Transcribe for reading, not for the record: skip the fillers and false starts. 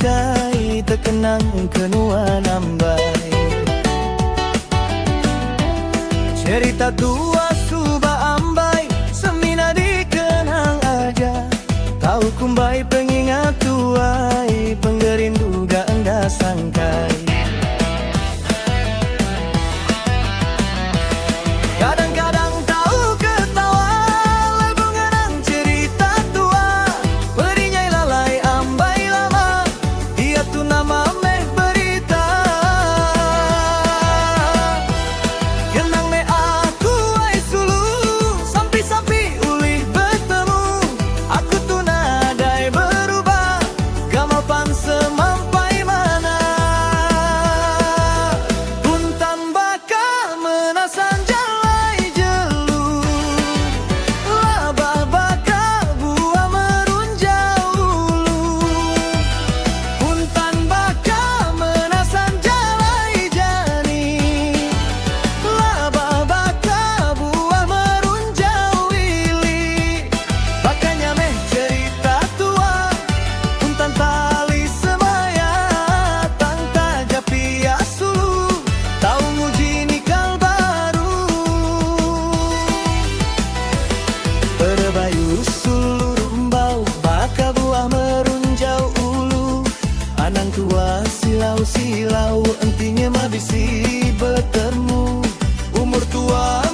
kai terkenang kenua nambai. Cerita tua suba ambai semina dikenang aja. Tahu kumbai pengingat tuai penggerindu gak enda sangkai. Kadang-kadang tahu ketawa lagu ngenang cerita tua. Perinyai lalai ambai lama dia tu nama meh berita. Kenang me aku ai sulu sampi-sampi ulih bertemu. Aku tu nadai berubah gamal pan semampai mana. Puntan baka menasan jalai jelu. Labah baka buah merunjau ulu. Puntan baka menasan jalai jani. Labah baka buah merunjau ili. Bakanya meh cerita tua. Puntan tali semaya tangta japia sulu. Tahu muji nikal baru. Perbayu sulu rumbau baka buah merunjau ulu. Anang tua silau-silau entinya mabisi bertemu. Umur tua